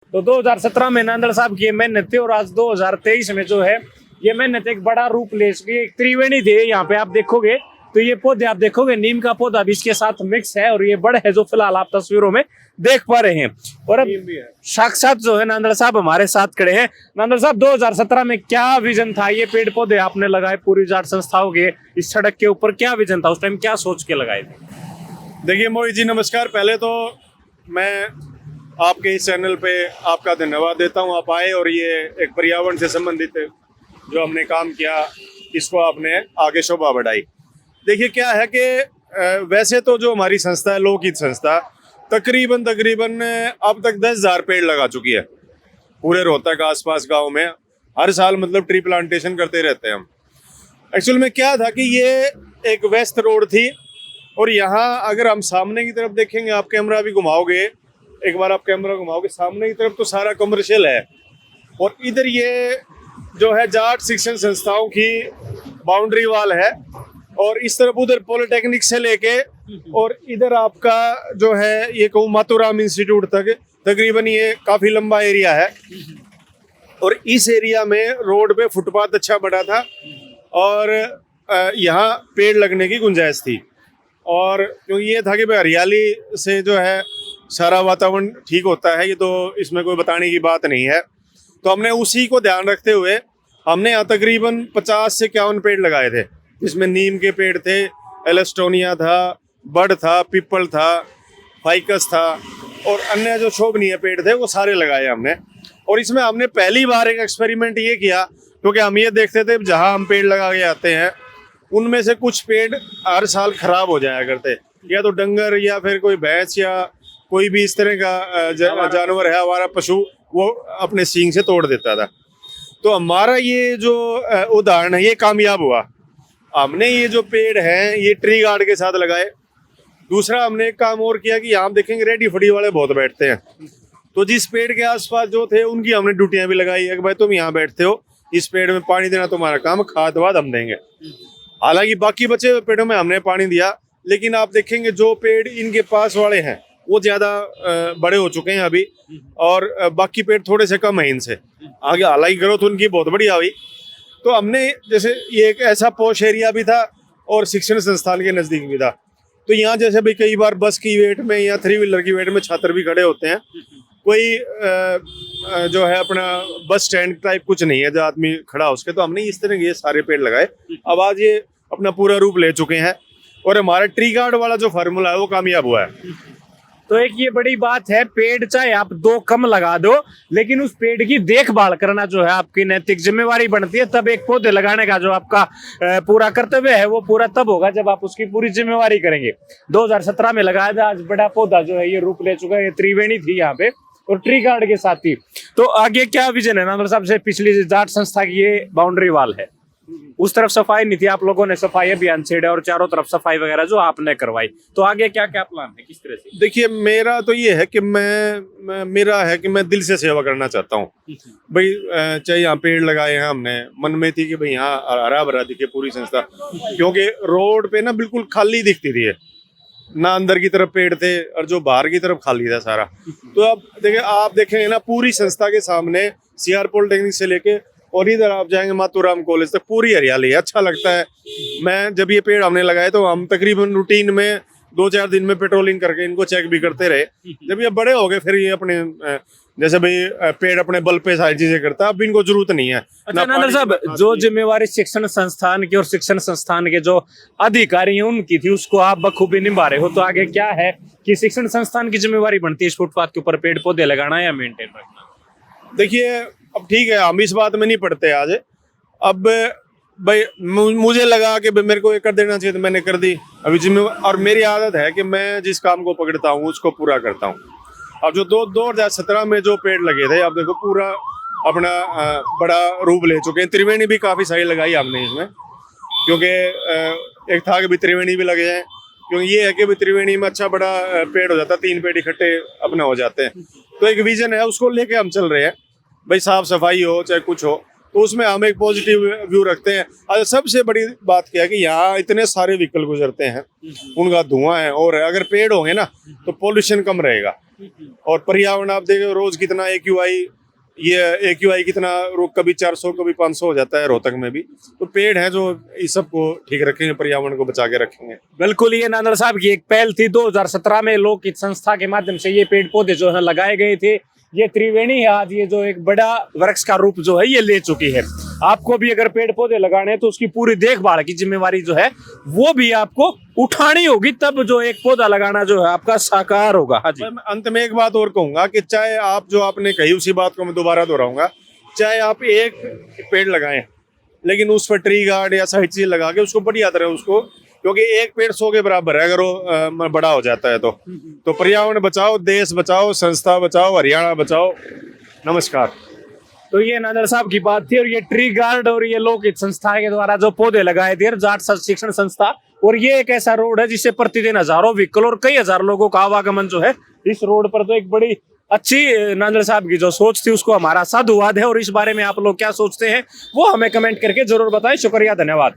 तो 2017 में नांदड़ साहब की ये मेहनत थी और आज 2023 में जो है ये मेहनत एक बड़ा रूप ले चुकी है। एक त्रिवेणी थी, यहाँ पे आप देखोगे तो ये पौधे आप देखोगे नीम का पौधा भी इसके साथ मिक्स है और ये बड़ है जो फिलहाल आप तस्वीरों में देख पा रहे हैं। और अब साक्षात जो है नांदड़ साहब हमारे साथ खड़े हैं। नांदड़ साहब 2017 में क्या विजन था? ये पेड़ पौधे आपने लगाए पूरी जाट संस्थाओं के इस सड़क के ऊपर, क्या विजन था उस टाइम, क्या सोच के लगाए थे? देखिए मोहित जी नमस्कार। पहले तो मैं आपके इस चैनल पे आपका धन्यवाद देता हूँ। आप आए और ये एक पर्यावरण से संबंधित जो हमने काम किया इसको आपने आगे शोभा बढ़ाई। देखिए क्या है कि वैसे तो जो हमारी संस्था है लोकहित संस्था तकरीबन अब तक 10,000 पेड़ लगा चुकी है पूरे रोहतक आसपास गांव में। हर साल मतलब ट्री प्लांटेशन करते रहते हैं हम। एक्चुअल में क्या था कि ये एक वेस्ट रोड थी और यहाँ अगर हम सामने की तरफ देखेंगे, आप कैमरा भी घुमाओगे, एक बार आप कैमरा घुमाओगे सामने की तरफ तो सारा कमर्शियल है और इधर ये जो है जाट शिक्षण संस्थाओं की बाउंड्री वाल है और इस तरफ उधर पॉलिटेक्निक से लेके और इधर आपका जो है ये कहूँ मातूराम इंस्टीट्यूट तक तकरीबन ये काफी लंबा एरिया है। और इस एरिया में रोड पे फुटपाथ अच्छा बना था और यहाँ पेड़ लगने की गुंजाइश थी। और क्योंकि ये था कि भाई हरियाली से जो है सारा वातावरण ठीक होता है, ये तो इसमें कोई बताने की बात नहीं है। तो हमने उसी को ध्यान रखते हुए हमने यहाँ तकरीबन 50 से 51 पेड़ लगाए थे, जिसमें नीम के पेड़ थे, एलेस्टोनिया था, बड़ था, पीपल था, फाइकस था और अन्य जो शोभनीय पेड़ थे वो सारे लगाए हमने। और इसमें हमने पहली बार एक एक्सपेरिमेंट ये किया क्योंकि हम ये देखते थे जहाँ हम पेड़ लगा के आते हैं उनमें से कुछ पेड़ हर साल खराब हो जाया करते, या तो डंगर या फिर कोई भैंस या कोई भी इस तरह का जानवर है हमारा पशु वो अपने सींग से तोड़ देता था। तो हमारा ये जो उदाहरण है ये कामयाब हुआ। हमने ये जो पेड़ हैं ये ट्री गार्ड के साथ लगाए। दूसरा हमने एक काम और किया कि यहाँ देखेंगे रेडी फड़ी वाले बहुत बैठते हैं, तो जिस पेड़ के आसपास जो थे उनकी हमने ड्यूटियां भी लगाई है कि भाई तुम यहाँ बैठते हो, इस पेड़ में पानी देना तुम्हारा काम, खाद वाद हम देंगे। हालांकि बाकी बचे हुए पेड़ों में हमने पानी दिया, लेकिन आप देखेंगे जो पेड़ इनके पास वाले हैं वो ज्यादा बड़े हो चुके हैं अभी और बाकी पेड़ थोड़े से कम है इनसे। आगे हालांकि ग्रोथ उनकी बहुत बढ़िया हुई। तो हमने जैसे ये एक ऐसा पॉश एरिया भी था और शिक्षण संस्थान के नजदीक भी था, तो यहाँ जैसे भी कई बार बस की वेट में या 3 व्हीलर की वेट में छात्र भी खड़े होते हैं, कोई जो है अपना बस स्टैंड टाइप कुछ नहीं है जहाँ आदमी खड़ा हो सके, तो हमने इस तरह के ये सारे पेड़ लगाए। अब आज ये अपना पूरा रूप ले चुके हैं और हमारा ट्री गार्ड वाला जो फार्मूला है वो कामयाब हुआ है। तो एक ये बड़ी बात है, पेड़ चाहे आप 2 कम लगा दो लेकिन उस पेड़ की देखभाल करना जो है आपकी नैतिक जिम्मेवारी बनती है। तब एक पौधे लगाने का जो आपका पूरा कर्तव्य है वो पूरा तब होगा जब आप उसकी पूरी जिम्मेवारी करेंगे। 2017 में लगाया था, आज बड़ा पौधा जो है ये रूप ले चुका है। ये त्रिवेणी थी यहाँ पे और ट्री गार्ड के साथ ही। तो आगे क्या विजन है नांदड़ साहब से? पिछली जाट संस्था की ये बाउंड्री वाल है, उस तरफ सफाई नहीं थी, आप लोगों ने सफाई अभियान छेड़ा और चारों तरफ सफाई वगैरह जो आपने करवाई। तो आगे क्या क्या प्लान है, किस तरह से? देखिए मेरा तो ये है कि मैं दिल से सेवा करना चाहता हूँ भाई। चाहे यहाँ पेड़ लगाए हैं हमने, मन में थी कि भाई यहाँ हरा भरा दिखे पूरी संस्था, क्योंकि रोड पे ना बिल्कुल खाली दिखती थी, ना अंदर की तरफ पेड़ थे और जो बाहर की तरफ खाली था सारा। तो अब देखिए आप देखेंगे ना पूरी संस्था के सामने CR पॉलिटेक्निक से लेके और इधर आप जाएंगे मातूराम कॉलेज तक पूरी हरियाली है, अच्छा लगता है। मैं जब ये पेड़ हमने लगाए तो हम तकरीबन रूटीन में 2-4 दिन में पेट्रोलिंग करके इनको चेक भी करते रहे। जब ये बड़े हो गए फिर ये अपने जैसे भाई पेड़ अपने बल पे सारी चीजें करता है, अब इनको जरूरत नहीं है। अच्छा नांदड़ साहब, जो जिम्मेवारी शिक्षण संस्थान की और शिक्षण संस्थान के जो अधिकारी हैं उनकी थी उसको आप बखूबी निभा रहे हो, तो आगे क्या है कि शिक्षण संस्थान की जिम्मेवारी बनती है इस फुटपाथ के ऊपर पेड़ पौधे लगाना या मेंटेन रखना? देखिए अब ठीक है, हम इस बात में नहीं पड़ते आज। अब भाई मुझे लगा कि मेरे को ये कर देना चाहिए तो मैंने कर दी अभी जिम्मेवार। और मेरी आदत है कि मैं जिस काम को पकड़ता हूँ उसको पूरा करता हूँ। अब जो 2017 में जो पेड़ लगे थे अब देखो पूरा अपना बड़ा रूप ले चुके हैं। त्रिवेणी भी काफी सारी लगाई हमने इसमें, क्योंकि एक था कि भी त्रिवेणी भी लगे हैं, क्योंकि ये है कि त्रिवेणी में अच्छा बड़ा पेड़ हो जाता है, 3 पेड़ इकट्ठे अपना हो जाते हैं। तो एक विजन है उसको लेके हम चल रहे हैं भाई, साफ सफाई हो चाहे कुछ हो। तो उसमें हम एक पॉजिटिव व्यू रखते हैं। और सबसे बड़ी बात क्या है कि यहाँ इतने सारे व्हीकल गुजरते हैं, उनका धुआं है, और अगर पेड़ होंगे ना तो पोल्यूशन कम रहेगा। और पर्यावरण आप देखो रोज कितना AQI कितना कभी 400 कभी 500 हो जाता है रोहतक में भी। तो पेड़ है जो इस सबको ठीक रखेंगे, पर्यावरण को बचा के रखेंगे। बिल्कुल, ये नांदल साहब की एक पहल थी। 2017 में लोकहित संस्था के माध्यम से ये पेड़ पौधे जो है लगाए गए थे। ये त्रिवेणी है आज ये जो एक बड़ा वृक्ष का रूप जो है ये ले चुकी है। आपको भी अगर पेड़ पौधे लगाने हैं तो उसकी पूरी देखभाल की जिम्मेवारी जो है वो भी आपको उठानी होगी, तब जो एक पौधा लगाना जो है आपका साकार होगा। हाँ जी। मैं अंत में एक बात और कहूंगा कि चाहे आप जो आपने कही उसी बात को मैं दोबारा दोहराऊंगा, चाहे आप एक पेड़ लगाएं लेकिन उस पर ट्री गार्ड या सही चीज लगा के उसको बढ़िया तरह उसको, क्योंकि एक पेड़ 100 के बराबर है अगर वो बड़ा हो जाता है तो पर्यावरण बचाओ, देश बचाओ, संस्था बचाओ, हरियाणा बचाओ। नमस्कार। तो ये नादर साहब की बात थी। और ये ट्री गार्ड और ये लोकहित संस्था के द्वारा जो पौधे लगाए थे, जाट शिक्षण संस्था। और ये एक ऐसा रोड है जिससे प्रतिदिन हजारों व्हीकल और कई हजार लोगों का आवागमन जो है इस रोड पर। तो एक बड़ी अच्छी नांदल साहब की जो सोच थी उसको हमारा साधुवाद है। और इस बारे में आप लोग क्या सोचते हैं वो हमें कमेंट करके जरूर बताएं। शुक्रिया, धन्यवाद।